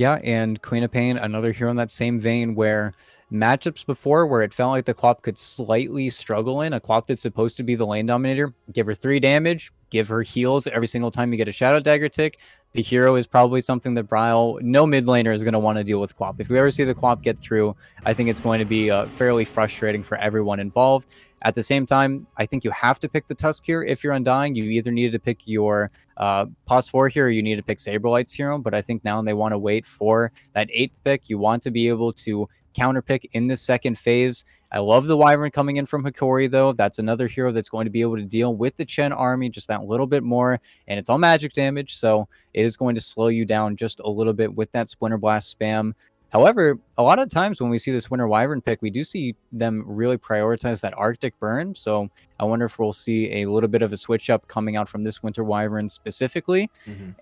Yeah, and Queen of Pain, another hero in that same vein where matchups before where it felt like the Quap could slightly struggle in, a Quap that's supposed to be the lane dominator, give her 3 damage, give her heals every single time you get a Shadow Dagger tick. The hero is probably something that Bryle, no mid laner is going to want to deal with Quap. If we ever see the Quap get through, I think it's going to be fairly frustrating for everyone involved. At the same time, I think you have to pick the Tusk here if you're Undying. You either needed to pick your pause 4 here, you need to pick Saberlight's hero, but I think now they want to wait for that 8th pick. You want to be able to counter pick in this second phase. I love the Wyvern coming in from Hokori, though. That's another hero that's going to be able to deal with the Chen army just that little bit more, and it's all magic damage, so it is going to slow you down just a little bit with that Splinter Blast spam. However, a lot of times when we see this Winter Wyvern pick, we do see them really prioritize that Arctic burn. So I wonder if we'll see a little bit of a switch up coming out from this Winter Wyvern specifically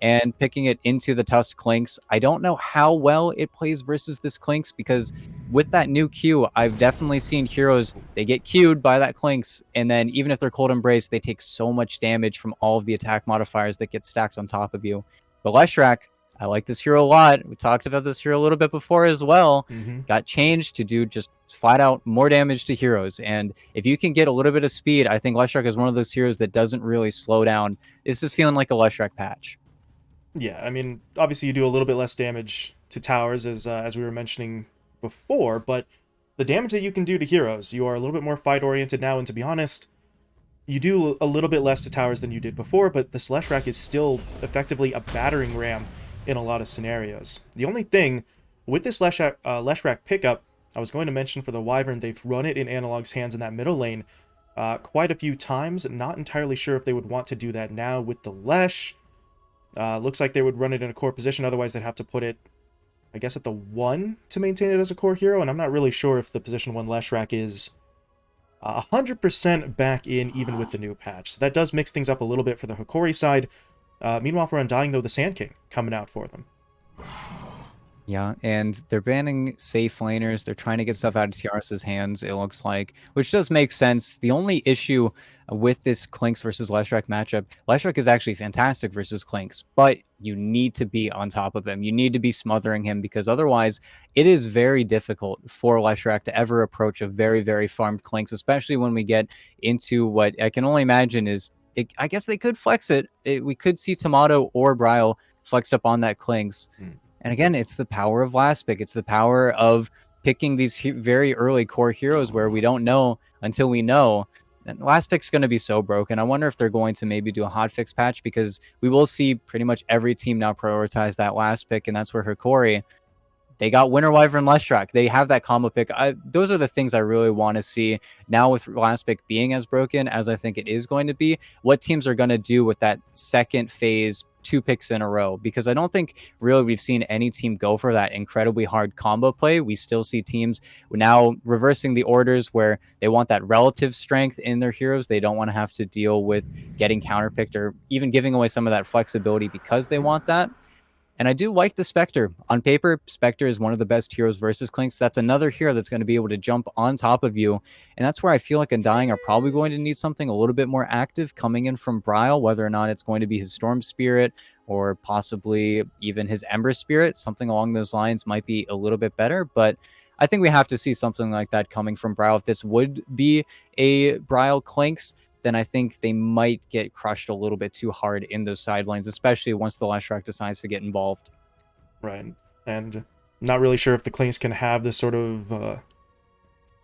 and picking it into the Tusk Clinks. I don't know how well it plays versus this Clinks because with that new Q, I've definitely seen heroes, they get queued by that Clinks, and then even if they're Cold Embrace, they take so much damage from all of the attack modifiers that get stacked on top of you. But Leshrac, I like this hero a lot. We talked about this hero a little bit before as well. Got changed to do just flat out more damage to heroes. And if you can get a little bit of speed, I think Leshrac is one of those heroes that doesn't really slow down. This is feeling like a Leshrac patch. Yeah, I mean, obviously you do a little bit less damage to towers as we were mentioning before, but the damage that you can do to heroes, you are a little bit more fight oriented now, and to be honest, you do a little bit less to towers than you did before, but this Leshrac is still effectively a battering ram in a lot of scenarios. The only thing with this Leshrac pickup, I was going to mention for the Wyvern, they've run it in Analog's hands in that middle lane quite a few times. Not entirely sure if they would want to do that now with the Lesh. Looks like they would run it in a core position, otherwise they'd have to put it, I guess, at the 1 to maintain it as a core hero, and I'm not really sure if the position 1 Leshrac is 100% back in even with the new patch. So that does mix things up a little bit for the Hokori side. Meanwhile, for Undying, though, the Sand King coming out for them. Yeah, and they're banning safe laners. They're trying to get stuff out of TRS's hands, it looks like, which does make sense. The only issue with this Clinks versus Leshrac matchup, Leshrac is actually fantastic versus Clinks, but you need to be on top of him. You need to be smothering him because otherwise it is very difficult for Leshrac to ever approach a very, very farmed Clinks, especially when we get into what I can only imagine is, I guess they could flex it. We could see Tomato or Bryle flexed up on that Clinks. And again, it's the power of last pick. It's the power of picking these very early core heroes where we don't know until we know. And last pick's going to be so broken. I wonder if they're going to maybe do a hotfix patch because we will see pretty much every team now prioritize that last pick, and that's where Hokori, they got Winter Wyvern Leshrac. They have that combo pick. Those are the things I really want to see now with last pick being as broken as I think it is going to be. What teams are going to do with that second phase 2 picks in a row, because I don't think really we've seen any team go for that incredibly hard combo play. We still see teams now reversing the orders where they want that relative strength in their heroes. They don't want to have to deal with getting counterpicked or even giving away some of that flexibility because they want that. And I do like the Spectre. On paper, Spectre is one of the best heroes versus Clinks. That's another hero that's going to be able to jump on top of you. And that's where I feel like Undying are probably going to need something a little bit more active coming in from Bryle, whether or not it's going to be his Storm Spirit or possibly even his Ember Spirit. Something along those lines might be a little bit better. But I think we have to see something like that coming from Bryle. If this would be a Bryle Clinks, then I think they might get crushed a little bit too hard in those side lanes, especially once the Leshrac decides to get involved. Right. And not really sure if the Clinks can have this sort of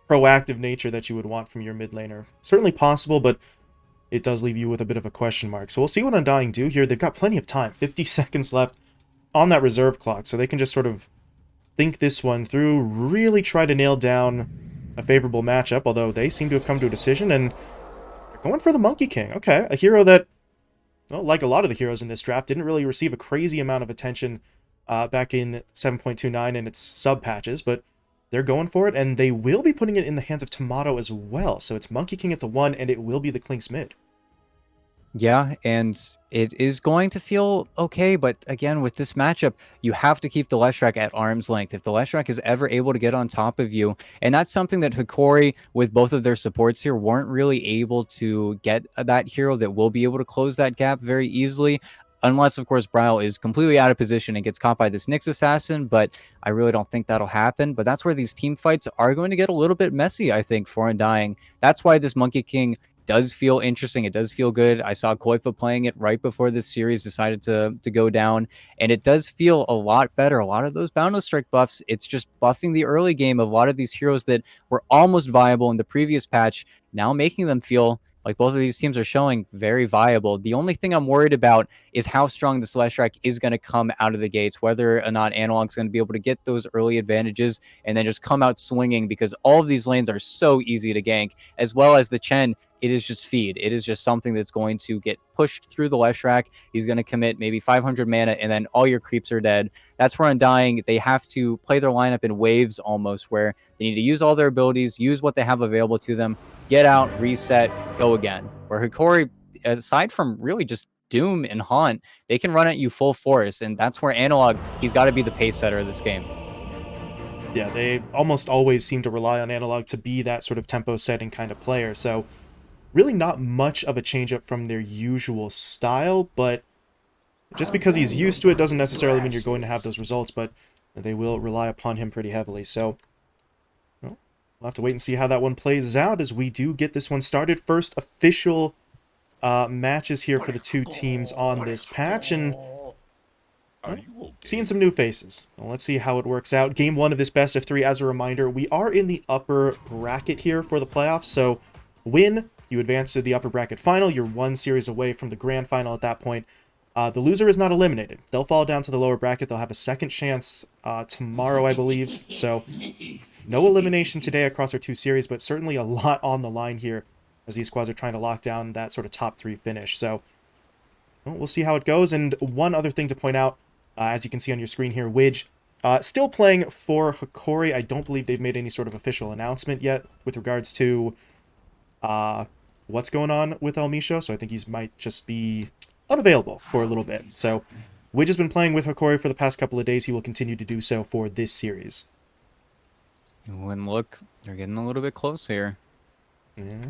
proactive nature that you would want from your mid laner. Certainly possible, but it does leave you with a bit of a question mark. So we'll see what Undying do here. They've got plenty of time, 50 seconds left on that reserve clock, so they can just sort of think this one through, really try to nail down a favorable matchup, although they seem to have come to a decision, and going for the Monkey King. Okay, a hero that, well, like a lot of the heroes in this draft, didn't really receive a crazy amount of attention back in 7.29 and its sub-patches, but they're going for it, and they will be putting it in the hands of Tomato as well. So it's Monkey King at the 1, and it will be the Clinks mid. Yeah, and it is going to feel okay, but again, with this matchup, you have to keep the Leshrac at arm's length. If the Leshrac is ever able to get on top of you, and that's something that Hokori, with both of their supports here, weren't really able to get that hero that will be able to close that gap very easily. unless, of course, Bryle is completely out of position and gets caught by this Nyx assassin, but I really don't think that'll happen. But that's where these team fights are going to get a little bit messy, I think, for Undying. That's why this Monkey King does feel interesting. It does feel good. I saw Koifa playing it right before this series decided to go down, and it does feel a lot better. A lot of those Boundless Strike buffs, it's just buffing the early game of a lot of these heroes that were almost viable in the previous patch, now making them feel like both of these teams are showing very viable. The only thing I'm worried about is how strong the Celestial is going to come out of the gates, whether or not Analog's going to be able to get those early advantages and then just come out swinging, because all of these lanes are so easy to gank, as well as the Chen. It is just feed. It is just something that's going to get pushed through the Leshrac. He's going to commit maybe 500 mana, and then all your creeps are dead. That's where Undying, they have to play their lineup in waves almost, where they need to use all their abilities, use what they have available to them, get out, reset, go again. Where Hokori, aside from really just Doom and Haunt, they can run at you full force, and that's where Analog, he's got to be the pace setter of this game. Yeah, they almost always seem to rely on Analog to be that sort of tempo setting kind of player, so really not much of a change up from their usual style, but just because he's used to it doesn't necessarily mean you're going to have those results, but they will rely upon him pretty heavily, so well, we'll have to wait and see how that one plays out as we do get this one started. First official matches here for the two teams on this patch, and seeing some new faces. Well, let's see how it works out. Game 1 of this best of 3, as a reminder, we are in the upper bracket here for the playoffs, so win, you advance to the upper bracket final. You're one series away from the grand final at that point. The loser is not eliminated. They'll fall down to the lower bracket. They'll have a second chance tomorrow, I believe. So no elimination today across our two series, but certainly a lot on the line here as these squads are trying to lock down that sort of top 3 finish. So well, we'll see how it goes. And one other thing to point out, as you can see on your screen here, Widge still playing for Hokori. I don't believe they've made any sort of official announcement yet with regards to what's going on with El Misho, so I think he might just be unavailable for a little bit. So Widge has been playing with Hokori for the past couple of days. He will continue to do so for this series. And look, they're getting a little bit close here. Yeah.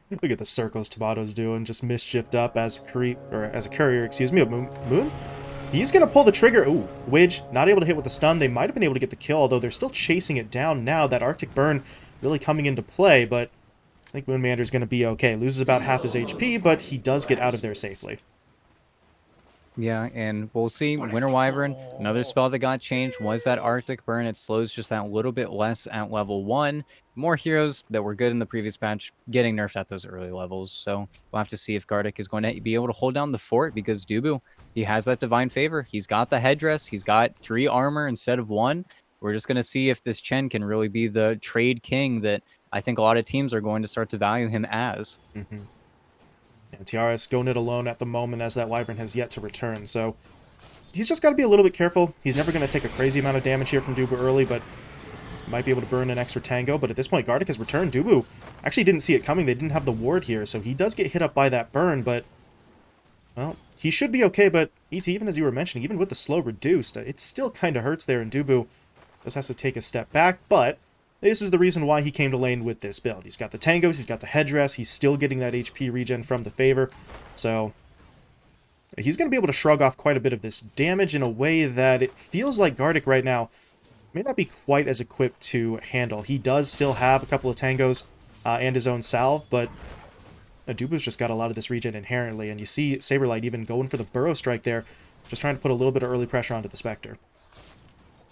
Look at the circles Tomato's doing, just mischiefed up as a courier, excuse me, of Moon. He's gonna pull the trigger. Ooh, Widge not able to hit with the stun. They might have been able to get the kill, although they're still chasing it down now. That Arctic Burn really coming into play, but I think Moonmander's going to be okay. Loses about half his HP, but he does get out of there safely. Yeah, and we'll see. Winter Wyvern, another spell that got changed was that Arctic Burn. It slows just that little bit less at level 1. More heroes that were good in the previous patch getting nerfed at those early levels. So we'll have to see if Gartic is going to be able to hold down the fort, because Dubu, he has that Divine Favor. He's got the headdress. He's got 3 armor instead of 1. We're just going to see if this Chen can really be the trade king that I think a lot of teams are going to start to value him as. Mm-hmm. And TRS going it alone at the moment as that Wyvern has yet to return, so he's just got to be a little bit careful. He's never going to take a crazy amount of damage here from Dubu early, but might be able to burn an extra tango. But at this point, Gartic has returned. Dubu actually didn't see it coming. They didn't have the ward here, so he does get hit up by that burn, but well, he should be okay. But ET, even as you were mentioning, even with the slow reduced, it still kind of hurts there, and Dubu just has to take a step back, but this is the reason why he came to lane with this build. He's got the tangos, he's got the headdress, he's still getting that HP regen from the favor, so he's going to be able to shrug off quite a bit of this damage in a way that it feels like Gartic right now may not be quite as equipped to handle. He does still have a couple of tangos and his own salve, but Dubu's just got a lot of this regen inherently, and you see Saberlight even going for the Burrow Strike there, just trying to put a little bit of early pressure onto the Spectre.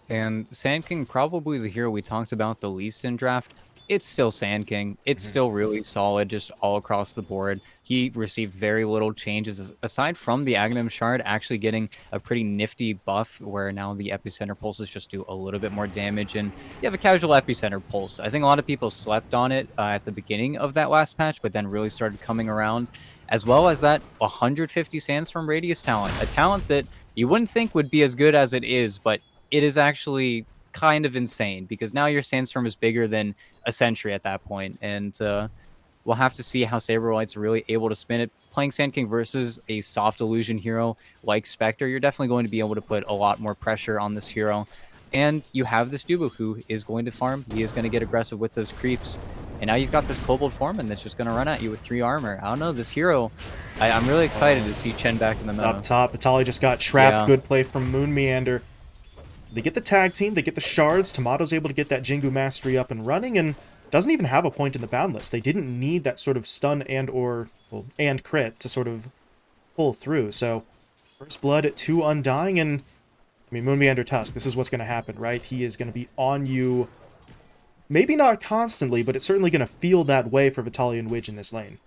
And Sand King, probably the hero we talked about the least in draft. It's still Sand King. It's still really solid just all across the board. He received very little changes, aside from the Aghanim Shard actually getting a pretty nifty buff, where now the Epicenter pulses just do a little bit more damage, and you have a casual Epicenter pulse. I think a lot of people slept on it at the beginning of that last patch, but then really started coming around, as well as that 150 Sandstorm Radius talent, a talent that you wouldn't think would be as good as it is, but it is actually kind of insane, because now your Sandstorm is bigger than a Sentry at that point, and we'll have to see how Saberlight's really able to spin it. Playing Sand King versus a soft illusion hero like Spectre, you're definitely going to be able to put a lot more pressure on this hero. And you have this Dubu who is going to farm. He is going to get aggressive with those creeps. And now you've got this Kobold Foreman that's just going to run at you with 3 armor. I don't know, this hero, I'm really excited to see Chen back in the Up meta. top, Vitali just got trapped. Yeah. Good play from Moon Meander. They get the tag team, they get the shards. Tomato's able to get that Jingu Mastery up and running, and doesn't even have a point in the boundless. They didn't need that sort of stun and crit to sort of pull through. So, first blood to Undying, and I mean, Moon Meander Tusk, this is what's going to happen, right? He is going to be on you, maybe not constantly, but it's certainly going to feel that way for Vitali and Widge in this lane.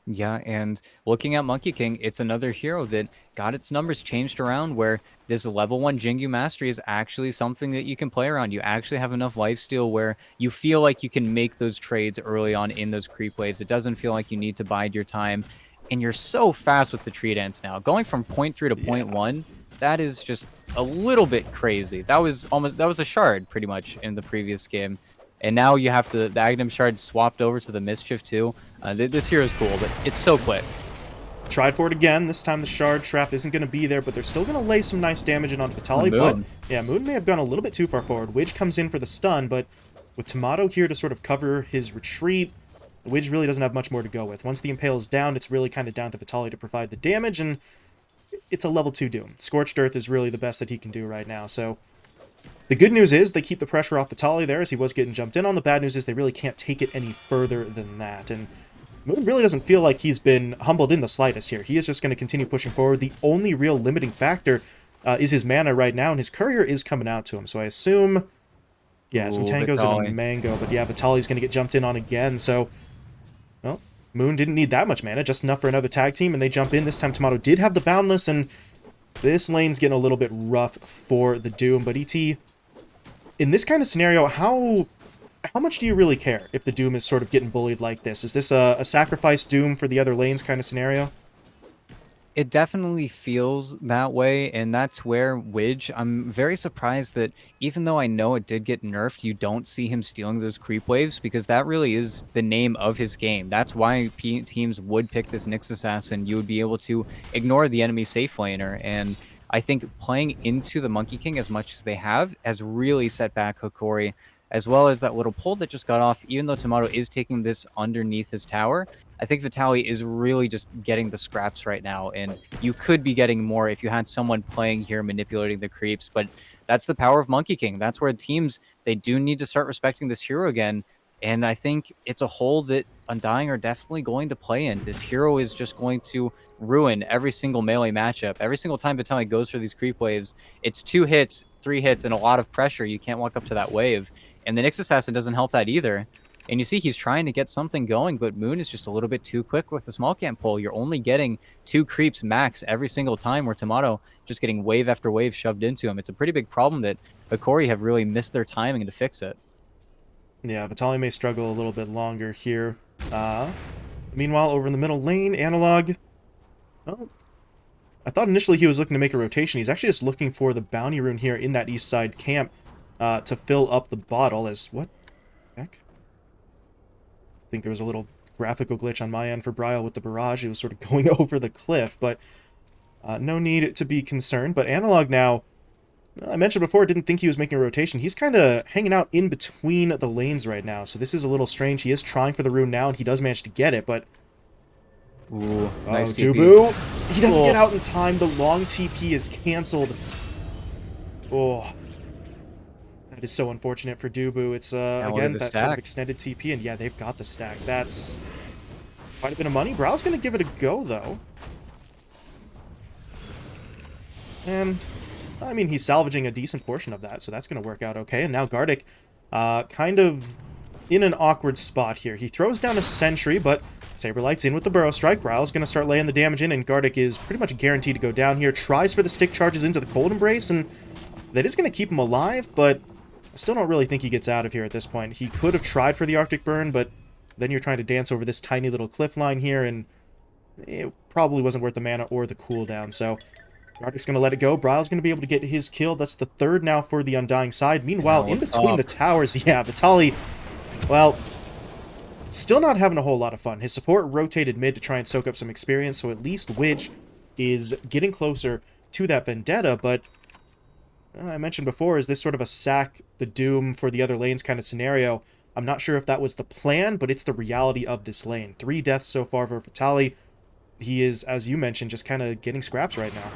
Yeah, and looking at Monkey King, it's another hero that got its numbers changed around where this level 1 Jingu Mastery is actually something that you can play around. You actually have enough lifesteal where you feel like you can make those trades early on in those creep waves. It doesn't feel like you need to bide your time. And you're so fast with the tree dance now. Going from 0.3 to 0.1, that is just a little bit crazy. That was a shard pretty much in the previous game. And now you have the Aghanim Shard swapped over to the Mischief too. This hero is cool, but it's so quick. Tried for it again. This time the Shard Trap isn't going to be there, but they're still going to lay some nice damage in on Vitali. But yeah, Moon may have gone a little bit too far forward. Widge comes in for the stun, but with Tomato here to sort of cover his retreat, Widge really doesn't have much more to go with. Once the Impale is down, it's really kind of down to Vitali to provide the damage, and it's a level 2 Doom. Scorched Earth is really the best that he can do right now, so the good news is they keep the pressure off Vitali there as he was getting jumped in on. The bad news is they really can't take it any further than that. And Moon really doesn't feel like he's been humbled in the slightest here. He is just going to continue pushing forward. The only real limiting factor is his mana right now, and his courier is coming out to him. So I assume, yeah, some tangos and a mango. But yeah, Vitali's going to get jumped in on again. So, well, Moon didn't need that much mana, just enough for another tag team, and they jump in. This time Tomato did have the Boundless, and this lane's getting a little bit rough for the Doom. But ET, in this kind of scenario, how much do you really care if the Doom is sort of getting bullied like this? Is this a sacrifice Doom for the other lanes kind of scenario? It definitely feels that way, and that's where Widge, I'm very surprised that even though I know it did get nerfed, you don't see him stealing those creep waves, because that really is the name of his game. That's why teams would pick this Nyx Assassin. You would be able to ignore the enemy safe laner, and I think playing into the Monkey King as much as they have has really set back Hokori, as well as that little pull that just got off. Even though Tomato is taking this underneath his tower, I think Vitali is really just getting the scraps right now, and you could be getting more if you had someone playing here manipulating the creeps, but that's the power of Monkey King. That's where teams, they do need to start respecting this hero again, and I think it's a hole that Undying are definitely going to play in. This hero is just going to ruin every single melee matchup. Every single time Vitali goes for these creep waves, it's 2 hits, 3 hits, and a lot of pressure. You can't walk up to that wave, and the Nyx Assassin doesn't help that either. And you see he's trying to get something going, but Moon is just a little bit too quick with the small camp pull. You're only getting 2 creeps max every single time, where Tomato just getting wave after wave shoved into him. It's a pretty big problem that Hokori have really missed their timing to fix it. Yeah, Vitali may struggle a little bit longer here. Meanwhile, over in the middle lane, Analog, well, I thought initially he was looking to make a rotation. He's actually just looking for the bounty rune here in that east side camp to fill up the bottle as... What the heck? I think there was a little graphical glitch on my end for Bryle with the barrage. It was sort of going over the cliff, but no need to be concerned. But Analog now, I mentioned before, didn't think he was making a rotation. He's kind of hanging out in between the lanes right now, so this is a little strange. He is trying for the rune now, and he does manage to get it, but... Ooh, nice Dubu! He doesn't get out in time. The long TP is canceled. Oh, that is so unfortunate for Dubu. It's, again, that sort of extended TP, and yeah, they've got the stack. That's quite a bit of money. Brow's going to give it a go, though. And, I mean, he's salvaging a decent portion of that, so that's going to work out okay. And now Gardic, kind of in an awkward spot here. He throws down a sentry, but Saberlight's in with the Burrow Strike. Brow's going to start laying the damage in, and Gardic is pretty much guaranteed to go down here. Tries for the stick charges into the Cold Embrace, and that is going to keep him alive, but I still don't really think he gets out of here at this point. He could have tried for the Arctic Burn, but then you're trying to dance over this tiny little cliff line here, and it probably wasn't worth the mana or the cooldown, so Gardic's going to let it go. Bryle's going to be able to get his kill. That's the 3rd now for the Undying side. Meanwhile, in between the towers, yeah, Vitali, well, still not having a whole lot of fun. His support rotated mid to try and soak up some experience, so at least Widge is getting closer to that Vendetta, but I mentioned before, is this sort of a sack the Doom for the other lanes kind of scenario. I'm not sure if that was the plan, but it's the reality of this lane. 3 deaths so far for Vitali. He is, as you mentioned, just kind of getting scraps right now.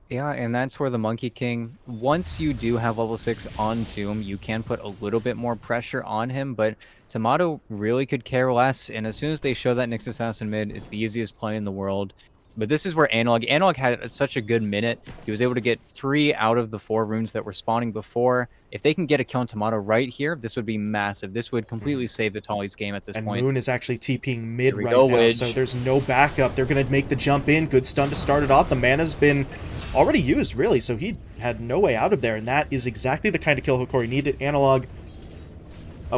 Yeah, and that's where the Monkey King, once you do have level 6 on Doom, you can put a little bit more pressure on him, but Tomato really could care less, and as soon as they show that Nyx Assassin mid, it's the easiest play in the world. But this is where Analog had such a good minute. He was able to get 3 out of the 4 runes that were spawning before. If they can get a kill on Tomato right here, this would be massive. This would completely save Vitali's game at this And point. Moon is actually TPing mid Here we right go, now, so Widge. there's no backup. They're going to make the jump in. Good stun to start it off. The mana's been already used, really, so he had no way out of there, and that is exactly the kind of kill Hokori needed. Analog,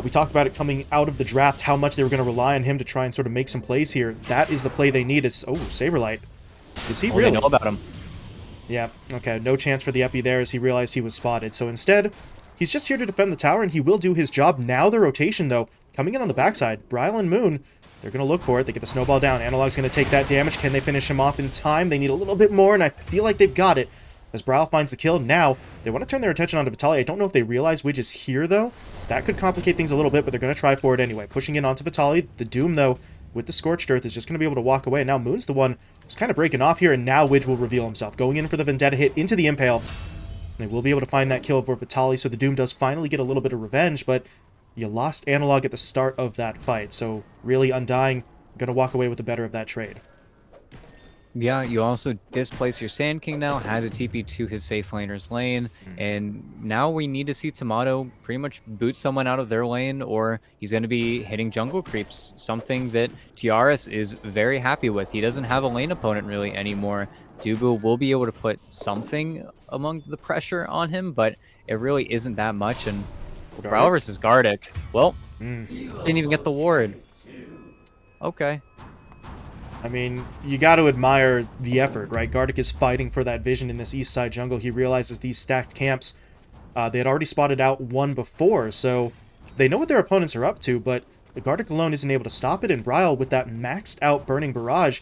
we talked about it coming out of the draft, how much they were going to rely on him to try and sort of make some plays here. That is the play they need. Is, oh, Saberlight. Is he really? They know about him. Yeah, okay, no chance for the Epi there as he realized he was spotted. So instead, he's just here to defend the tower, and he will do his job. Now the rotation, though, coming in on the backside. Bryle and Moon, they're going to look for it. They get the snowball down. Analog's going to take that damage. Can they finish him off in time? They need a little bit more, and I feel like they've got it. As Bryle finds the kill, now they want to turn their attention onto Vitali. I don't know if they realize Widge is here, though. That could complicate things a little bit, but they're going to try for it anyway. Pushing in onto Vitali. The Doom, though, with the Scorched Earth, is just going to be able to walk away. Now Moon's the one who's kind of breaking off here, and now Widge will reveal himself. Going in for the Vendetta hit into the Impale. They will be able to find that kill for Vitali, so the Doom does finally get a little bit of revenge, but you lost Analog at the start of that fight, so really Undying going to walk away with the better of that trade. Yeah, you also displace your Sand King now, had the TP to his safe laner's lane, and now we need to see Tomato pretty much boot someone out of their lane, or he's going to be hitting jungle creeps, something that Tiaras is very happy with. He doesn't have a lane opponent really anymore. Dubu will be able to put something among the pressure on him, but it really isn't that much, and Brawl versus Gardic, well, didn't even get the ward. Okay. I mean, you got to admire the effort, right? Gardic is fighting for that vision in this east side jungle. He realizes these stacked camps, they had already spotted out one before, so they know what their opponents are up to, but the Gardic alone isn't able to stop it, and Bryle, with that maxed out Burning Barrage,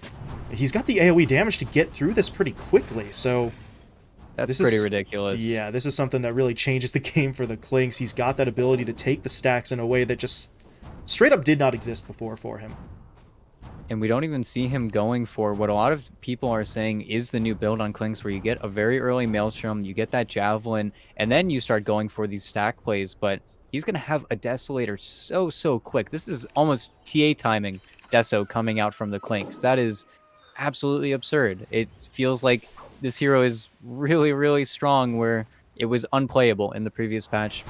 he's got the AoE damage to get through this pretty quickly, so... That's pretty ridiculous. Yeah, this is something that really changes the game for the Clinks. He's got that ability to take the stacks in a way that just straight up did not exist before for him. And we don't even see him going for what a lot of people are saying is the new build on Clinks, where you get a very early Maelstrom, you get that Javelin, and then you start going for these stack plays. But he's going to have a Desolator so quick. This is almost TA timing Deso coming out from the Clinks. That is absolutely absurd. It feels like this hero is really strong, where it was unplayable in the previous patch.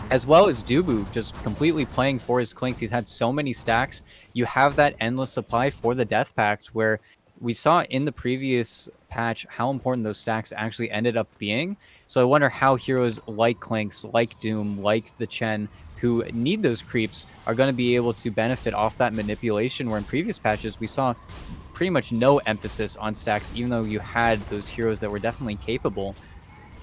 As well as Dubu just completely playing for his Clinks. He's had so many stacks. You have that endless supply for the Death Pact, where we saw in the previous patch how important those stacks actually ended up being. So I wonder how heroes like Clinks, like Doom, like the Chen, who need those creeps, are going to be able to benefit off that manipulation, where in previous patches we saw pretty much no emphasis on stacks, even though you had those heroes that were definitely capable.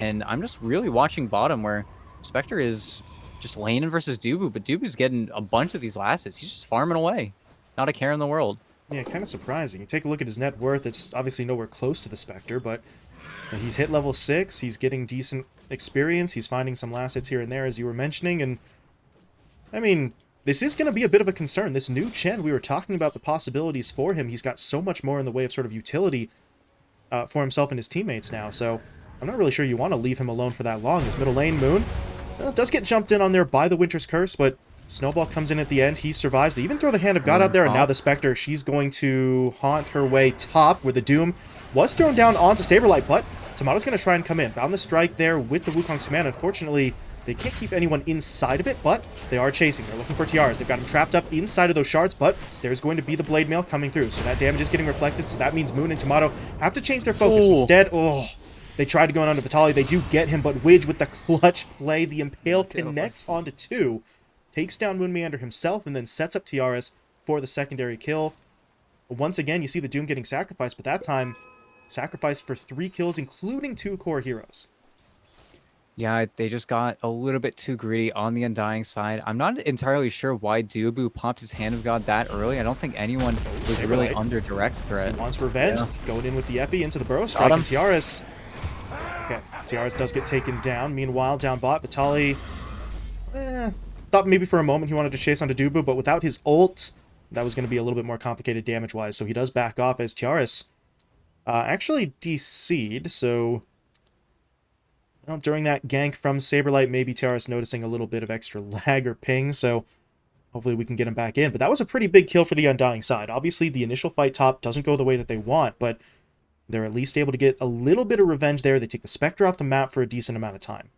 And I'm just really watching bottom, where Spectre is just laning versus Dubu, but Dubu's getting a bunch of these lasses. He's just farming away. Not a care in the world. Yeah, kind of surprising. You take a look at his net worth, it's obviously nowhere close to the Spectre, but he's hit level 6, he's getting decent experience, he's finding some last hits here and there, as you were mentioning, and I mean, this is going to be a bit of a concern. This new Chen, we were talking about the possibilities for him. He's got so much more in the way of sort of utility for himself and his teammates now, so I'm not really sure you want to leave him alone for that long. His middle lane, Moon, does get jumped in on there by the Winter's Curse, but Snowball comes in at the end. He survives. They even throw the Hand of God out there, and now the Spectre, she's going to haunt her way top, where the Doom was thrown down onto Saberlight, but Tomato's going to try and come in. Bound the strike there with the Wukong's command. Unfortunately, they can't keep anyone inside of it, but they are chasing. They're looking for Tiaras. They've got him trapped up inside of those shards, but there's going to be the Blade Mail coming through, so that damage is getting reflected, so that means Moon and Tomato have to change their focus. Instead, they tried to go on to Vitali. They do get him, but Widge with the clutch play. The Impale connects onto 2, takes down Moon Meander himself, and then sets up Tiaras for the secondary kill. Once again, you see the Doom getting sacrificed, but that time, sacrificed for 3 kills, including 2 core heroes. Yeah, they just got a little bit too greedy on the Undying side. I'm not entirely sure why Dubu popped his Hand of God that early. I don't think anyone was really under direct threat. He wants revenge. Going in with the Epi into the Burrow Strike, and Tiaras... Okay, Tiaras does get taken down. Meanwhile, down bot, Vitaly thought maybe for a moment he wanted to chase onto Dubu, but without his ult, that was going to be a little bit more complicated damage-wise, so he does back off as Tiaras actually DC'd, so well, during that gank from Saberlight, maybe Tiaras noticing a little bit of extra lag or ping, so hopefully we can get him back in. But that was a pretty big kill for the Undying side. Obviously, the initial fight top doesn't go the way that they want, but they're at least able to get a little bit of revenge there. They take the Spectre off the map for a decent amount of time.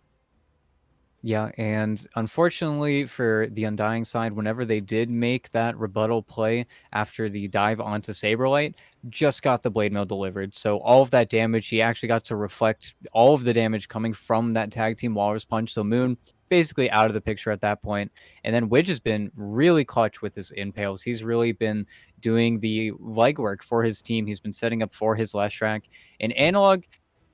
Yeah, and unfortunately for the Undying side, whenever they did make that rebuttal play after the dive onto Saberlight, just got the Blade Mail delivered. So all of that damage, he actually got to reflect all of the damage coming from that tag team Walrus Punch. So Moon basically out of the picture at that point. And then Widge has been really clutch with his impales. He's really been doing the legwork for his team. He's been setting up for his Leshrac. And Analog,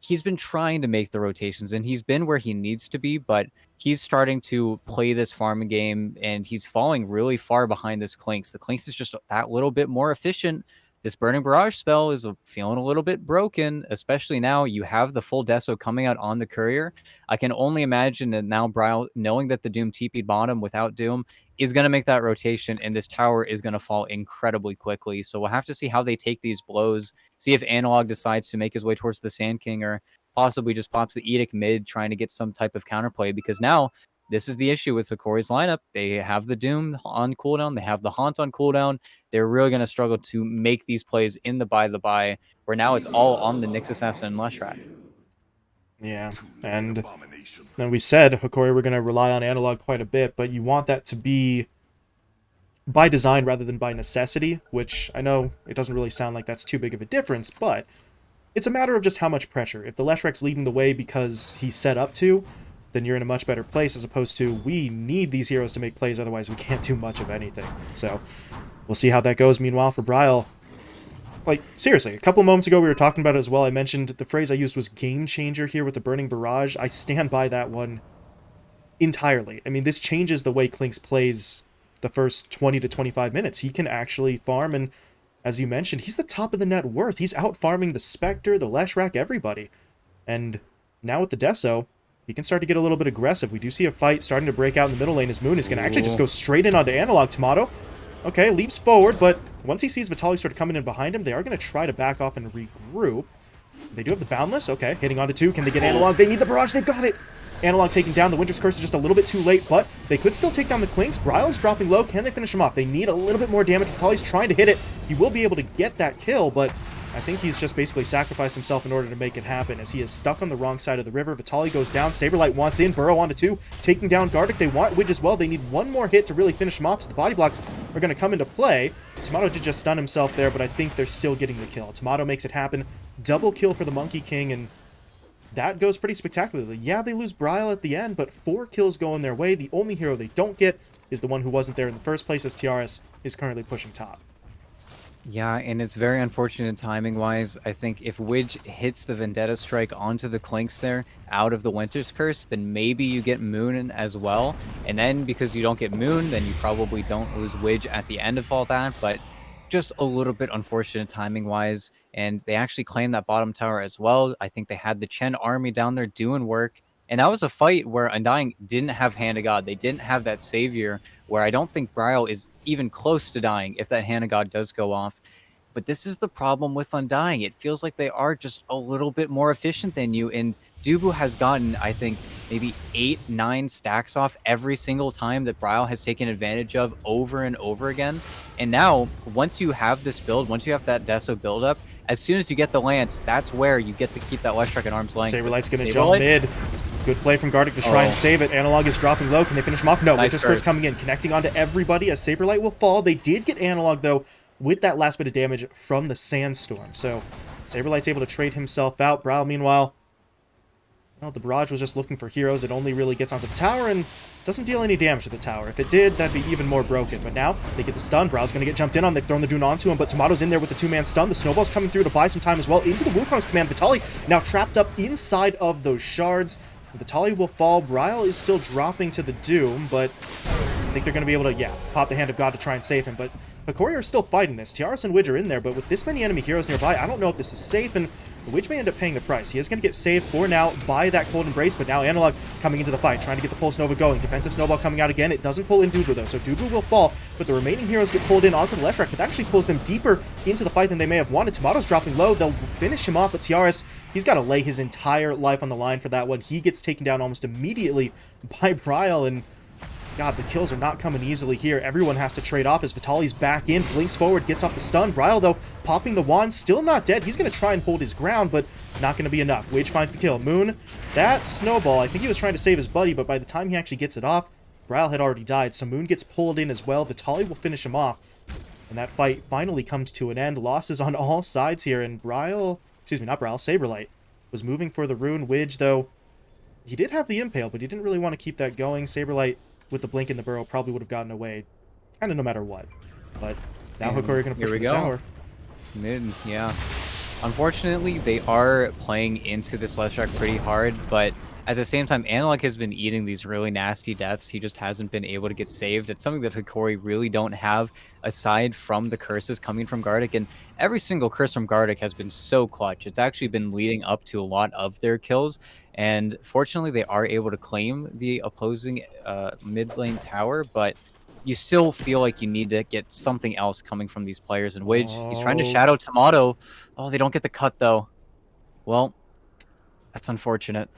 he's been trying to make the rotations and he's been where he needs to be, but he's starting to play this farming game and he's falling really far behind this Clinks. The Clinks is just that little bit more efficient. This Burning Barrage spell is feeling a little bit broken, especially now you have the full Deso coming out on the Courier. I can only imagine that now Bryle, knowing that the Doom TP'd bottom without Doom, is going to make that rotation, and this tower is going to fall incredibly quickly. So we'll have to see how they take these blows, see if Analog decides to make his way towards the Sand King or possibly just pops the Edict mid, trying to get some type of counterplay, because now this is the issue with Hokori's lineup. They have the Doom on cooldown. They have the Haunt on cooldown. They're really going to struggle to make these plays in the buy, where now it's all on the Nyx Assassin and Leshrac. Yeah, and then we said, Hokori, we're going to rely on Analog quite a bit, but you want that to be by design rather than by necessity, which I know it doesn't really sound like that's too big of a difference, but it's a matter of just how much pressure. If the Leshrac's leading the way because he's set up to, then you're in a much better place, as opposed to, we need these heroes to make plays, otherwise we can't do much of anything. So, we'll see how that goes. Meanwhile, for Bryle, like, seriously, a couple moments ago we were talking about it as well. I mentioned the phrase I used was game changer here with the Burning Barrage. I stand by that one entirely. I mean, this changes the way Clinks plays the first 20 to 25 minutes. He can actually farm, and as you mentioned, he's the top of the net worth. He's out farming the Spectre, the Leshrac, everybody. And now with the Deso, he can start to get a little bit aggressive. We do see a fight starting to break out in the middle lane as Moon is going to actually just go straight in onto Analog. Tomato, okay, leaps forward, but once he sees Vitaly sort of coming in behind him, they are going to try to back off and regroup. They do have the Boundless, okay, hitting onto two. Can they get Analog? They need the Barrage, they've got it! Analog taking down. The Winter's Curse is just a little bit too late, but they could still take down the Clinks. Bryle's dropping low. Can they finish him off? They need a little bit more damage. Vitaly's trying to hit it. He will be able to get that kill, but I think he's just basically sacrificed himself in order to make it happen, as he is stuck on the wrong side of the river. Vitaly goes down. Saberlight wants in. Burrow onto two. Taking down Gardic. They want Widge as well. They need one more hit to really finish him off, so the body blocks are going to come into play. Tomato did just stun himself there, but I think they're still getting the kill. Tomato makes it happen. Double kill for the Monkey King, and that goes pretty spectacularly. Yeah, they lose Bryle at the end, but 4 kills going their way. The only hero they don't get is the one who wasn't there in the first place, as Tiaras is currently pushing top. Yeah, and it's very unfortunate timing-wise. I think if Widge hits the Vendetta Strike onto the Clinks there, out of the Winter's Curse, then maybe you get Moon as well. And then, because you don't get Moon, then you probably don't lose Widge at the end of all that, but just a little bit unfortunate timing-wise. And they actually claimed that bottom tower as well. I think they had the Chen army down there doing work. And that was a fight where Undying didn't have Hand of God. They didn't have that savior, where I don't think Bryle is even close to dying if that Hand of God does go off. But this is the problem with Undying. It feels like they are just a little bit more efficient than you. And Dubu has gotten, I think, maybe 8-9 stacks off every single time that Bryle has taken advantage of over and over again. And now, once you have this build, once you have that Deso build up, as soon as you get the Lance, that's where you get to keep that Leshrac at arm's length. Saberlight's going to jump mid. Good play from Gardic to try and save it. Analog is dropping low. Can they finish him off? No. Winter's Curse coming in, connecting onto everybody as Saberlight will fall. They did get Analog, though, with that last bit of damage from the Sandstorm. So Saberlight's able to trade himself out. Bryle, meanwhile, well, the Barrage was just looking for heroes. It only really gets onto the tower and doesn't deal any damage to the tower. If it did, that'd be even more broken. But now they get the stun. Bryle's going to get jumped in on. They've thrown the Dune onto him, but Tomato's in there with the 2-man stun. The Snowball's coming through to buy some time as well. Into the Wukong's command. Vitaly now trapped up inside of those shards. Vitaly will fall. Bryle is still dropping to the Doom, but I think they're going to be able to, pop the Hand of God to try and save him. But Hokori are still fighting this. Tiaras and Widge are in there, but with this many enemy heroes nearby, I don't know if this is safe, and Widge may end up paying the price. He is going to get saved for now by that Cold Embrace, but now Analog coming into the fight, trying to get the Pulse Nova going. Defensive Snowball coming out again. It doesn't pull in Dubu, though, so Dubu will fall, but the remaining heroes get pulled in onto the Leshrac, but that actually pulls them deeper into the fight than they may have wanted. Tomato's dropping low. They'll finish him off, but Tiaras, he's got to lay his entire life on the line for that one. He gets taken down almost immediately by Bryle, and God, the kills are not coming easily here. Everyone has to trade off as Vitali's back in, blinks forward, gets off the stun. Bryle, though, popping the wand, still not dead. He's going to try and hold his ground, but not going to be enough. Wage finds the kill. Moon, that snowball, I think he was trying to save his buddy, but by the time he actually gets it off, Bryle had already died, so Moon gets pulled in as well. Vitali will finish him off, and that fight finally comes to an end. Losses on all sides here, and Bryle, excuse me, not Bryle, Saberlight was moving for the rune. Widge, though, he did have the impale, but he didn't really want to keep that going. Saberlight, with the blink in the burrow, probably would have gotten away, kind of no matter what. But now Hokori going to push for the tower. Mid, yeah. Unfortunately, they are playing into this Leshrac pretty hard, but at the same time, Analog has been eating these really nasty deaths. He just hasn't been able to get saved. It's something that Hokori really don't have, aside from the curses coming from Gardic, and every single curse from Gardic has been so clutch. It's actually been leading up to a lot of their kills, and fortunately, they are able to claim the opposing mid lane tower, but you still feel like you need to get something else coming from these players. And Widge, he's trying to shadow Tomato. Oh, they don't get the cut, though. Well, that's unfortunate.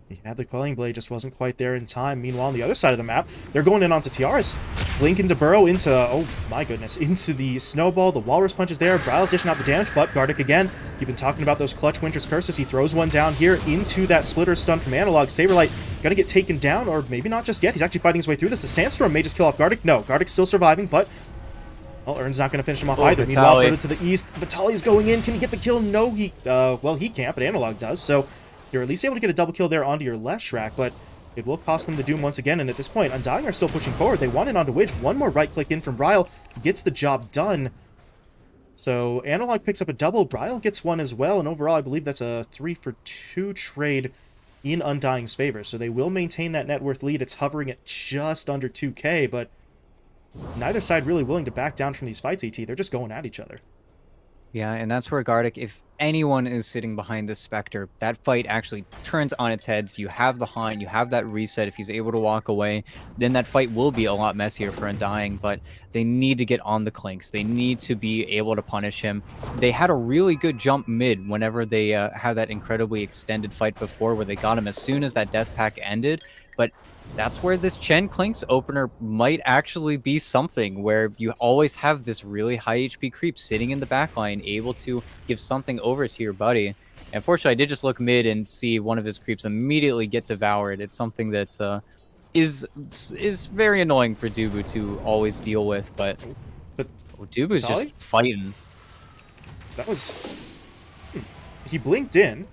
He had the Quelling Blade, just wasn't quite there in time. Meanwhile, on the other side of the map, they're going in onto Tiaras. Blink into Burrow, into, oh my goodness, into the Snowball. The Walrus Punch is there. Bryle's dishing out the damage, but Gardic again. You've been talking about those clutch Winter's Curses. He throws one down here into that Splitter stun from Analog. Saberlight gonna get taken down, or maybe not just yet. He's actually fighting his way through this. The Sandstorm may just kill off Gardic. No, Gardic's still surviving, but well, Ern's not going to finish him off either. Vitali. Meanwhile, further to the east, Vitali's going in. Can he get the kill? No, well, he can't, but Analog does, so you're at least able to get a double kill there onto your Leshrac, but it will cost them the Doom once again, and at this point, Undying are still pushing forward. They want it onto Widge. One more right-click in from Bryle gets the job done. So Analog picks up a double. Bryle gets one as well, and overall, I believe that's a 3-for-2 trade in Undying's favor. So they will maintain that net worth lead. It's hovering at just under 2K, but neither side really willing to back down from these fights, ET. They're just going at each other. Yeah, and that's where Gardic, if anyone is sitting behind this Spectre, that fight actually turns on its head. You have the Haunt, you have that reset. If he's able to walk away, then that fight will be a lot messier for Undying, but they need to get on the Clinks. They need to be able to punish him. They had a really good jump mid whenever they had that incredibly extended fight before where they got him as soon as that death pack ended, but that's where this Chen Clinks opener might actually be something, where you always have this really high HP creep sitting in the backline, able to give something over to your buddy. And fortunately, I did just look mid and see one of his creeps immediately get devoured. It's something that is very annoying for Dubu to always deal with, but Dubu's just fighting. That was... He blinked in.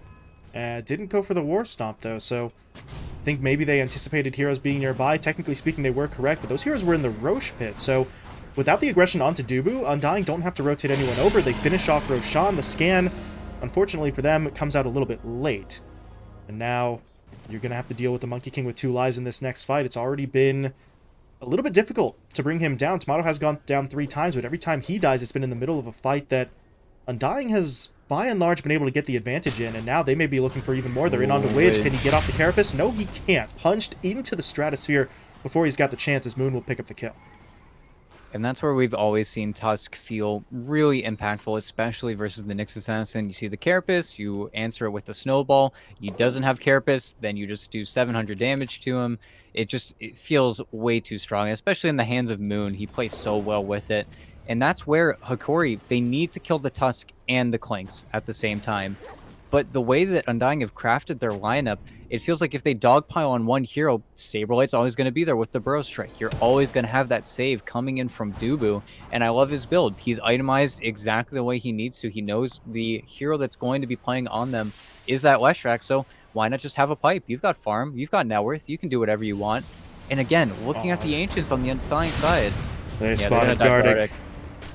Didn't go for the War Stomp, though, so I think maybe they anticipated heroes being nearby. Technically speaking, they were correct, but those heroes were in the Roche pit, so without the aggression onto Dubu, Undying don't have to rotate anyone over. They finish off Roshan. The scan, unfortunately for them, comes out a little bit late. And now you're going to have to deal with the Monkey King with 2 lives in this next fight. It's already been a little bit difficult to bring him down. Tomato has gone down 3 times, but every time he dies, it's been in the middle of a fight that Undying has, by and large, been able to get the advantage in, and now they may be looking for even more. They're in onto Widge. Can he get off the Carapace? No, he can't. Punched into the Stratosphere before he's got the chance, as Moon will pick up the kill. And that's where we've always seen Tusk feel really impactful, especially versus the Nyx Assassin. You see the Carapace, you answer it with the Snowball. He doesn't have Carapace, then you just do 700 damage to him. It feels way too strong, especially in the hands of Moon. He plays so well with it. And that's where Hokori, they need to kill the Tusk and the Clinks at the same time. But the way that Undying have crafted their lineup, it feels like if they dogpile on one hero, Saberlight's always going to be there with the Burrow Strike. You're always going to have that save coming in from Dubu. And I love his build. He's itemized exactly the way he needs to. He knows the hero that's going to be playing on them is that Leshrac, so why not just have a pipe? You've got farm, you've got net worth, you can do whatever you want. And again, looking at the Ancients on the Undying side. They spotted Gardic.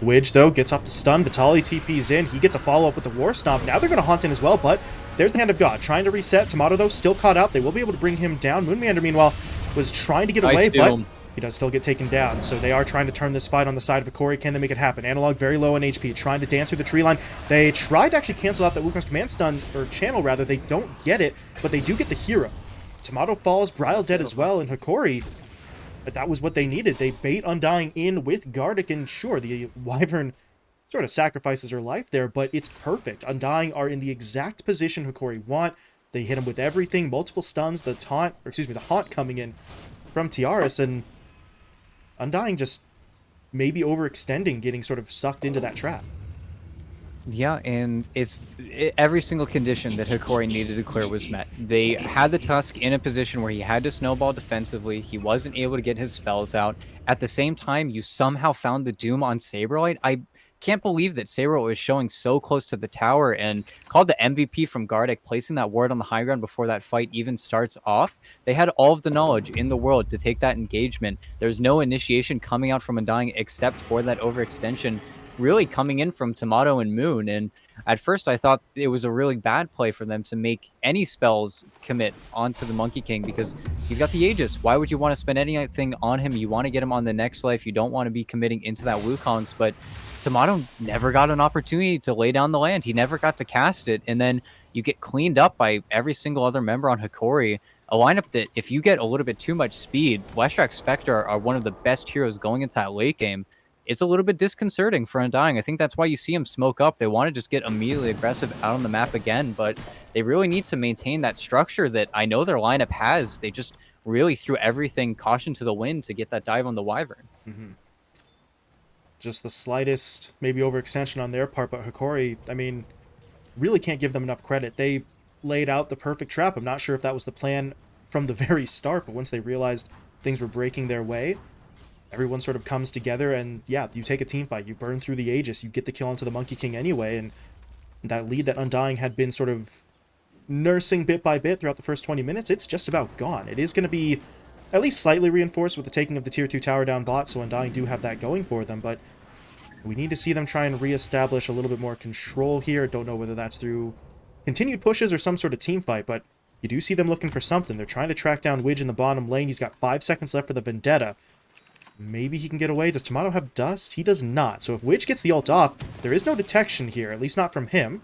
Widge, though, gets off the stun. Vitali TP's in. He gets a follow-up with the War Stomp. Now they're going to haunt in as well, but there's the Hand of God. Trying to reset. Tomato, though, still caught out. They will be able to bring him down. Moonmander, meanwhile, was trying to get away, but He does still get taken down, so they are trying to turn this fight on the side of Hokori. Can they make it happen? Analog very low on HP, trying to dance through the tree line. They tried to actually cancel out that Wukong's command stun, or channel rather. They don't get it, but they do get the hero. Tomato falls, Bryle dead as well, and Hokori, that was what they needed. They bait Undying in with Gardic, and sure, the Wyvern sort of sacrifices her life there, but it's perfect. Undying are in the exact position Hokori want. They hit him with everything, multiple stuns, the taunt, or excuse me, the haunt coming in from Tiaras, and Undying just maybe overextending, getting sort of sucked into that trap. Yeah, and every single condition that Hokori needed to clear was met. They had the Tusk in a position where he had to snowball defensively. He wasn't able to get his spells out. At the same time, you somehow found the Doom on Saberlight. I can't believe that Saberlight was showing so close to the tower and called the MVP from Gardic, placing that ward on the high ground before that fight even starts off. They had all of the knowledge in the world to take that engagement. There's no initiation coming out from Undying except for that overextension really coming in from Tomato and Moon. And at first I thought it was a really bad play for them to make any spells commit onto the Monkey King because he's got the Aegis. Why would you want to spend anything on him? You want to get him on the next life. You don't want to be committing into that Wukong's, but Tomato never got an opportunity to lay down the land. He never got to cast it. And then you get cleaned up by every single other member on Hokori. A lineup that if you get a little bit too much speed, Leshrac Spectre are one of the best heroes going into that late game. It's a little bit disconcerting for Undying. I think that's why you see them smoke up. They want to just get immediately aggressive out on the map again, but they really need to maintain that structure that I know their lineup has. They just really threw everything caution to the wind to get that dive on the Wyvern. Mm-hmm. Just the slightest, maybe overextension on their part, but Hokori, I mean, really can't give them enough credit. They laid out the perfect trap. I'm not sure if that was the plan from the very start, but once they realized things were breaking their way, everyone sort of comes together, and yeah, you take a team fight, you burn through the Aegis, you get the kill onto the Monkey King anyway, and that lead that Undying had been sort of nursing bit by bit throughout the first 20 minutes, it's just about gone. It is going to be at least slightly reinforced with the taking of the tier 2 tower down bot, so Undying do have that going for them, but we need to see them try and reestablish a little bit more control here. Don't know whether that's through continued pushes or some sort of team fight, but you do see them looking for something. They're trying to track down Widge in the bottom lane. He's got 5 seconds left for the Vendetta. Maybe he can get away. Does Tomato have Dust? He does not. So if Widge gets the ult off, there is no detection here, at least not from him.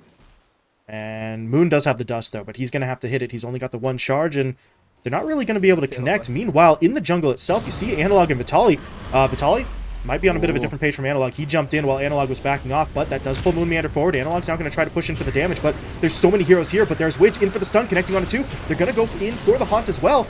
And Moon does have the Dust, though, but he's going to have to hit it. He's only got the 1 charge, and they're not really going to be able to connect. Meanwhile, in the jungle itself, you see Analog and Vitali. Vitali might be on a bit of a different page from Analog. He jumped in while Analog was backing off, but that does pull Moon Meander forward. Analog's now going to try to push into the damage, but there's so many heroes here, but there's Widge in for the stun, connecting onto 2. They're going to go in for the Haunt as well.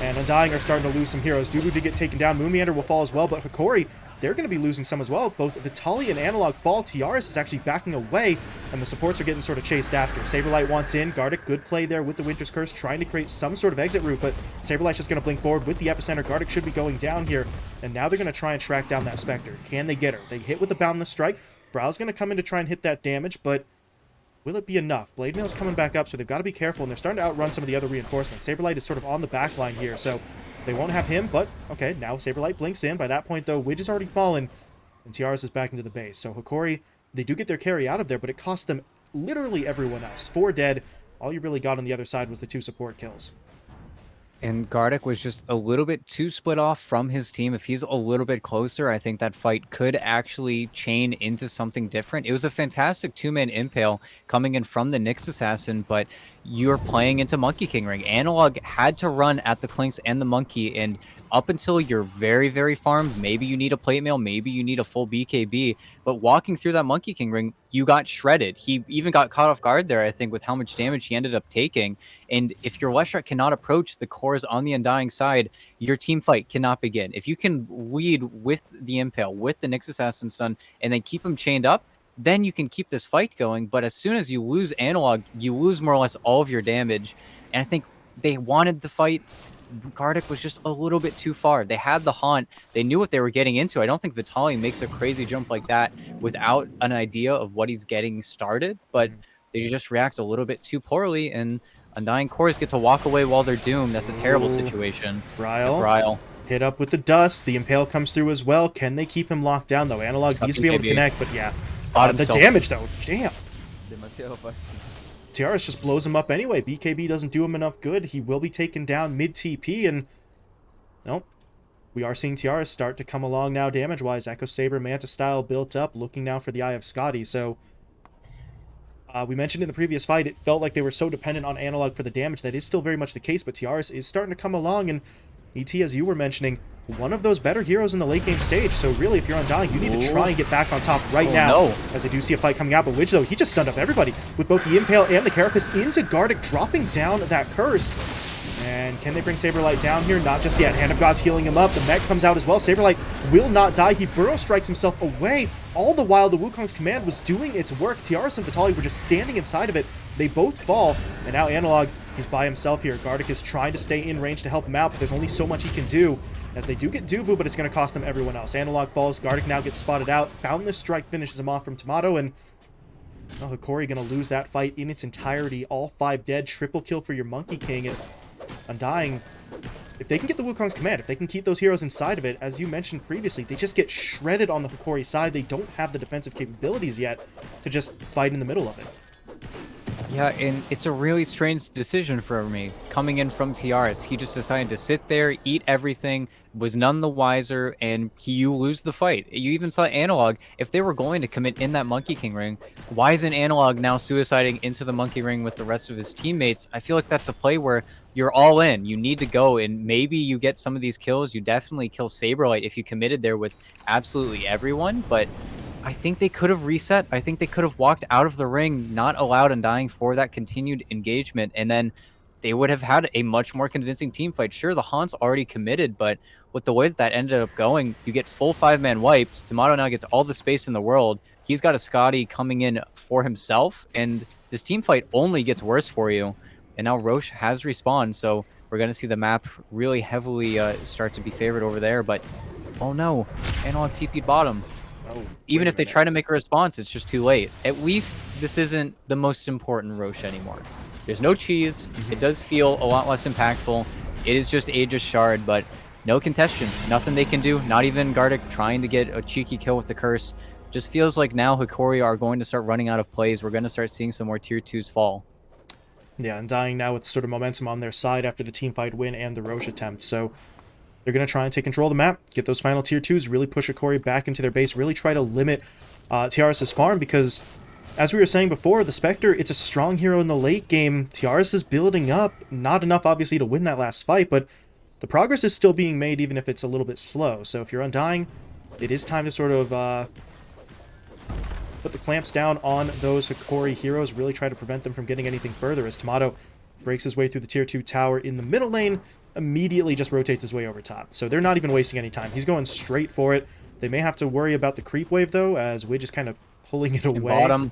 And Undying are starting to lose some heroes. Dudu did get taken down. Moon Meander will fall as well, but Hokori, they're going to be losing some as well. Both Vitali and Analog fall. Tiaras is actually backing away, and the supports are getting sort of chased after. Saberlight wants in. Gardic, good play there with the Winter's Curse, trying to create some sort of exit route, but Saberlight's just going to blink forward with the Epicenter. Gardic should be going down here, and now they're going to try and track down that Spectre. Can they get her? They hit with the Boundless Strike. Brow's going to come in to try and hit that damage, but will it be enough? Blade Mail's coming back up, so they've got to be careful, and they're starting to outrun some of the other reinforcements. Saberlight is sort of on the back line here, so they won't have him, but okay, now Saberlight blinks in. By that point, though, Widge has already fallen, and Tiaras is back into the base. So Hokori, they do get their carry out of there, but it cost them literally everyone else. 4 dead. All you really got on the other side was the 2 support kills. And Gardic was just a little bit too split off from his team. If he's a little bit closer, I think that fight could actually chain into something different. It was a fantastic 2-man impale coming in from the Nyx Assassin, but you're playing into Monkey King Ring. Analog had to run at the Clinks and the Monkey, and up until you're very, very farmed, maybe you need a plate mail, maybe you need a full BKB, but walking through that Monkey King Ring, you got shredded. He even got caught off guard there, I think, with how much damage he ended up taking. And if your Leshrac cannot approach the cores on the Undying side, your team fight cannot begin. If you can lead with the Impale, with the Nyx Assassin stun, and then keep him chained up, then you can keep this fight going. But as soon as you lose Analog, you lose more or less all of your damage. And I think they wanted the fight. Gardic was just a little bit too far. They had the Haunt. They knew what they were getting into. I don't think Vitali makes a crazy jump like that without an idea of what he's getting started, but they just react a little bit too poorly, and Undying cores get to walk away while they're doomed. That's a terrible situation. Bryle hit up with the Dust. The Impale comes through as well. Can they keep him locked down, though? Analog needs to be able to connect, but yeah. The damage, though. Damn. Tiaras just blows him up anyway. BKB doesn't do him enough good. He will be taken down mid-TP, and nope. we are seeing Tiaras start to come along now damage-wise. Echo Saber, Manta Style built up, looking now for the Eye of Scotty. So we mentioned in the previous fight, it felt like they were so dependent on Analog for the damage. That is still very much the case, but Tiaras is starting to come along, and ET, as you were mentioning, one of those better heroes in the late game stage. So really, if you're Undying, you need to try and get back on top right now. No. As I do see a fight coming out, but Widge, though, he just stunned up everybody with both the Impale and the Carapace into Gardic, dropping down that curse. And can they bring Saberlight down here? Not just yet. Hand of God's healing him up. The mech comes out as well. Saberlight will not die. He burrow strikes himself away. All the while, the Wukong's command was doing its work. Tiaras and Vitali were just standing inside of it. They both fall. And now Analog, he's by himself here. Gardic is trying to stay in range to help him out, but there's only so much he can do. As they do get Dubu, but it's going to cost them everyone else. Analog falls. Gardic now gets spotted out. Boundless Strike finishes him off from Tomato, and well, Hokori going to lose that fight in its entirety. All 5 dead. Triple kill for your Monkey King. And Undying, if they can get the Wukong's command, if they can keep those heroes inside of it, as you mentioned previously, they just get shredded on the Hokori side. They don't have the defensive capabilities yet to just fight in the middle of it. Yeah, and it's a really strange decision for me. Coming in from Tiaras, he just decided to sit there, eat everything, was none the wiser, and you lose the fight. You even saw Analog. If they were going to commit in that Monkey King ring, why isn't Analog now suiciding into the Monkey Ring with the rest of his teammates? I feel like that's a play where you're all in. You need to go, and maybe you get some of these kills. You definitely kill Saberlight if you committed there with absolutely everyone, but I think they could have reset. I think they could have walked out of the ring, not allowed Undying for that continued engagement, and then they would have had a much more convincing team fight. Sure, the Han's already committed, but with the way that ended up going, you get full 5-man wipes. Tomato now gets all the space in the world. He's got a Scotty coming in for himself, and this team fight only gets worse for you. And now Roche has respawned, so we're going to see the map really heavily start to be favored over there. But, oh no, Analog TP'd bottom. Oh, Even if they try to make a response, it's just too late. At least this isn't the most important Roche anymore. There's no cheese. It does feel a lot less impactful. It is just Aegis Shard, but no contestation. Nothing they can do. Not even Gardic trying to get a cheeky kill with the curse. Just feels like now Hokori are going to start running out of plays. We're going to start seeing some more tier 2s fall. Yeah, Undying now with sort of momentum on their side after the teamfight win and the Roche attempt. So they're going to try and take control of the map, get those final tier 2s, really push Hokori back into their base, really try to limit Tiaras' farm, because as we were saying before, the Spectre, it's a strong hero in the late game. Tiaras is building up, not enough obviously to win that last fight, but the progress is still being made even if it's a little bit slow. So if you're Undying, it is time to sort of put the clamps down on those Hokori heroes, really try to prevent them from getting anything further, as Tomato breaks his way through the tier 2 tower in the middle lane, immediately just rotates his way over top. So they're not even wasting any time. He's going straight for it. They may have to worry about the creep wave, though, as Widge is kind of pulling it away. Bottom.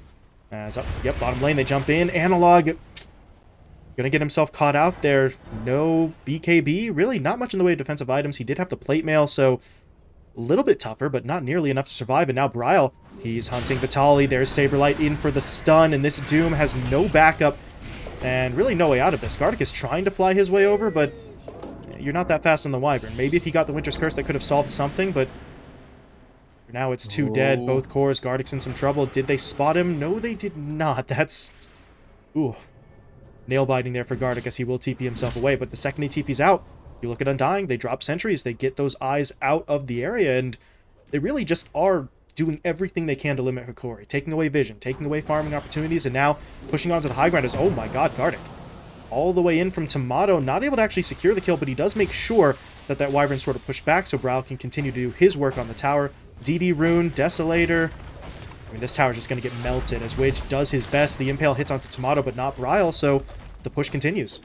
Yep, bottom lane, they jump in. Analog gonna get himself caught out there. No BKB, really not much in the way of defensive items. He did have the plate mail, so a little bit tougher, but not nearly enough to survive. And now Bryle, he's hunting Vitali. There's Saberlight in for the stun, and this Doom has no backup and really no way out of this. Gardic is trying to fly his way over, but you're not that fast on the Wyvern. Maybe if he got the Winter's Curse, that could have solved something, but for now it's 2 dead. Both cores. Gardic's in some trouble. Did they spot him? No, they did not. That's... ooh. Nail-biting there for Gardic, as he will TP himself away, but the second he TP's out, you look at Undying, they drop sentries, they get those eyes out of the area, and they really just are doing everything they can to limit Hokori, taking away vision, taking away farming opportunities, and now pushing onto the high ground as, oh my god, Gardic. All the way in from Tomato, not able to actually secure the kill, but he does make sure that that Wyvern sort of pushed back so Bryle can continue to do his work on the tower. DD Rune, Desolator. I mean, this tower's just going to get melted as Widge does his best. The Impale hits onto Tomato, but not Bryle, so the push continues.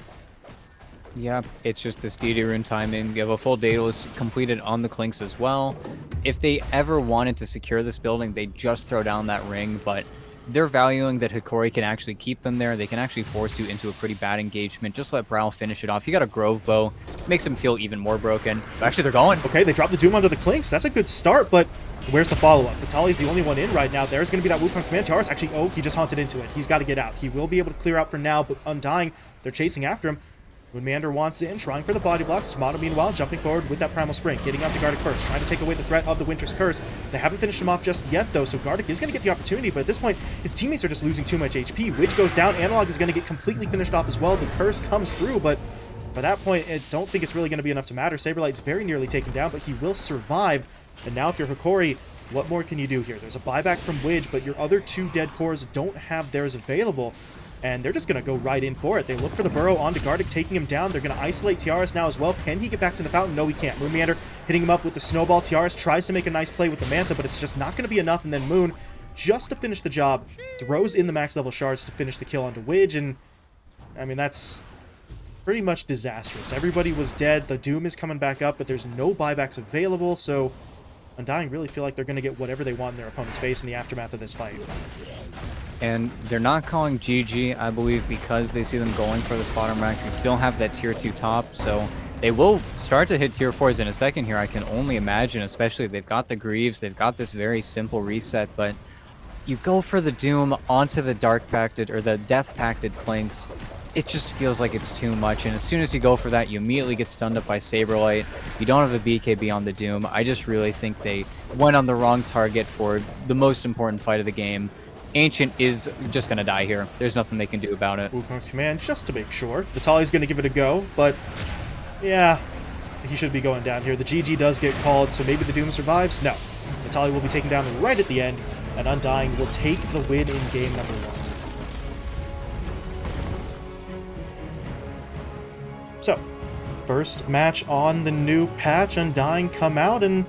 Yeah, it's just this DD rune timing. You have a full Daedalus completed on the Clinks as well. If they ever wanted to secure this building, they just throw down that ring, but they're valuing that Hokori can actually keep them there. They can actually force you into a pretty bad engagement. Just let Bryle finish it off. You got a Grove Bow. Makes him feel even more broken. But actually, they're going. Okay, they drop the Doom onto the Clinks. That's a good start, but where's the follow-up? Vitali's the only one in right now. There's going to be that Wukong's command. Tiaras actually, oh, he just haunted into it. He's got to get out. He will be able to clear out for now, but Undying, they're chasing after him. When Mander wants in, trying for the body blocks. Tomato, meanwhile, jumping forward with that Primal Spring, getting onto Gardic first, trying to take away the threat of the Winter's Curse. They haven't finished him off just yet, though, so Gardic is going to get the opportunity, but at this point, his teammates are just losing too much HP. Widge goes down. Analog is going to get completely finished off as well. The Curse comes through, but By that point, I don't think it's really going to be enough to matter. Saberlight's very nearly taken down, but he will survive. And now if you're Hokori, what more can you do here? There's a buyback from Widge, but your other 2 dead cores don't have theirs available. And they're just going to go right in for it. They look for the burrow onto Gardic, taking him down. They're going to isolate Tiaras now as well. Can he get back to the fountain? No, he can't. Moon Meander hitting him up with the snowball. Tiaras tries to make a nice play with the Manta, but it's just not going to be enough. And then Moon, just to finish the job, throws in the max level shards to finish the kill onto Widge. And, I mean, that's pretty much disastrous. Everybody was dead. The Doom is coming back up, but there's no buybacks available. So Undying really feel like they're going to get whatever they want in their opponent's base in the aftermath of this fight. And they're not calling GG, I believe, because they see them going for this bottom ranks. You still have that tier 2 top, so they will start to hit tier 4s in a second here, I can only imagine, especially if they've got the Greaves, they've got this very simple reset, but you go for the Doom onto the Dark Pacted, or the Death Pacted Clinks, it just feels like it's too much, and as soon as you go for that, you immediately get stunned up by Saberlight. You don't have a BKB on the Doom. I just really think they went on the wrong target for the most important fight of the game. Ancient is just going to die here. There's nothing they can do about it. Wukong's command, just to make sure. Vitaly's going to give it a go, but yeah, he should be going down here. The GG does get called, so maybe the Doom survives? No. Vitaly will be taken down right at the end, and Undying will take the win in game number 1. So, first match on the new patch. Undying come out and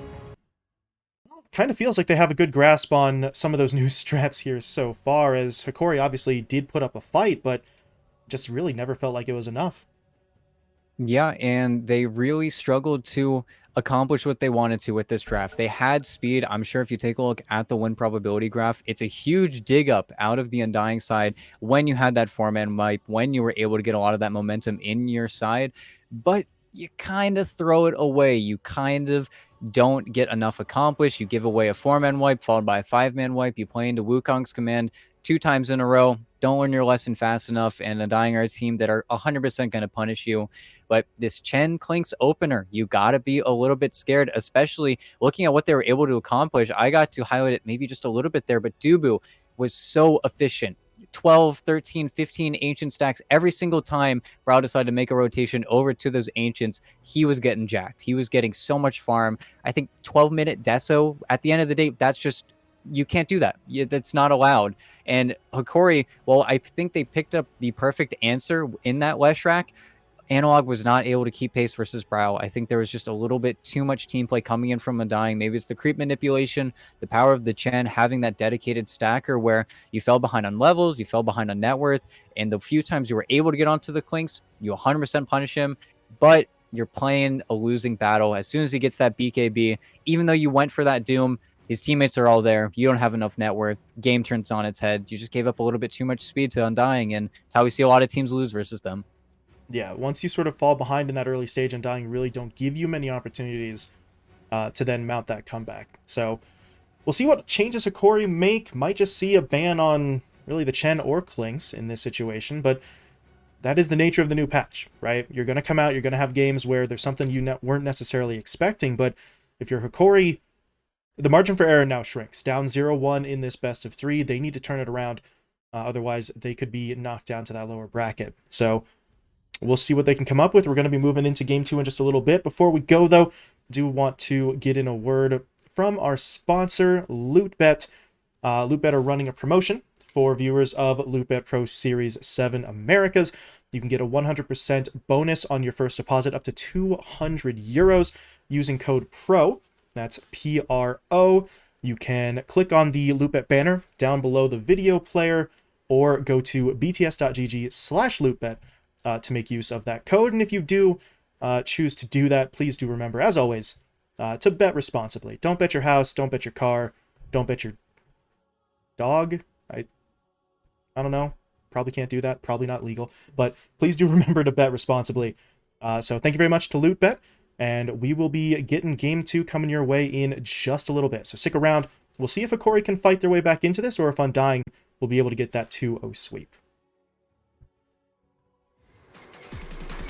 kind of feels like they have a good grasp on some of those new strats here so far, as Hokori obviously did put up a fight, but just really never felt like it was enough. Yeah, and they really struggled to accomplish what they wanted to with this draft. They had speed. I'm sure if you take a look at the win probability graph, it's a huge dig up out of the Undying side when you had that 4-man wipe, when you were able to get a lot of that momentum in your side, but you kind of throw it away. You kind of don't get enough accomplished. You give away a 4-man wipe followed by a 5-man wipe. You play into Wukong's command 2 times in a row. Don't learn your lesson fast enough, and Undying are a team that are 100% going to punish you. But this Chen Clinks opener, you got to be a little bit scared, especially looking at what they were able to accomplish. I got to highlight it maybe just a little bit there, but Dubu was so efficient. 12, 13, 15 ancient stacks every single time Brow decided to make a rotation over to those ancients. He was getting jacked. He was getting so much farm. I think 12-minute Deso, at the end of the day, that's just, you can't do that. That's not allowed. And Hokori, well, I think they picked up the perfect answer in that Leshrac. Analog was not able to keep pace versus Brow. I think there was just a little bit too much team play coming in from Undying. Maybe it's the creep manipulation, the power of the Chen, having that dedicated stacker where you fell behind on levels, you fell behind on net worth, and the few times you were able to get onto the Clinks, you 100% punish him, but you're playing a losing battle. As soon as he gets that BKB, even though you went for that Doom, his teammates are all there. You don't have enough net worth. Game turns on its head. You just gave up a little bit too much speed to Undying, and it's how we see a lot of teams lose versus them. Yeah, once you sort of fall behind in that early stage, Undying really don't give you many opportunities to then mount that comeback. So we'll see what changes Hokori make. Might just see a ban on really the Chen or Clinks in this situation, but that is the nature of the new patch, right? You're going to come out, you're going to have games where there's something you weren't necessarily expecting, but if you're Hokori, the margin for error now shrinks. Down 0-1 in this best of 3. They need to turn it around. Otherwise, they could be knocked down to that lower bracket. So we'll see what they can come up with. We're going to be moving into Game 2 in just a little bit. Before we go, though, I do want to get in a word from our sponsor, LootBet. LootBet are running a promotion for viewers of LootBet Pro Series 7 Americas. You can get a 100% bonus on your first deposit up to 200 euros using code PRO. That's PRO. You can click on the LootBet banner down below the video player or go to bts.gg/LootBet to make use of that code. And if you do choose to do that, please do remember, as always, to bet responsibly. Don't bet your house, don't bet your car, don't bet your dog. I don't know. Probably can't do that. Probably not legal. But please do remember to bet responsibly. So thank you very much to LootBet. And we will be getting Game 2 coming your way in just a little bit. So stick around. We'll see if Hokori can fight their way back into this, or if Undying will be able to get that 2-0 sweep.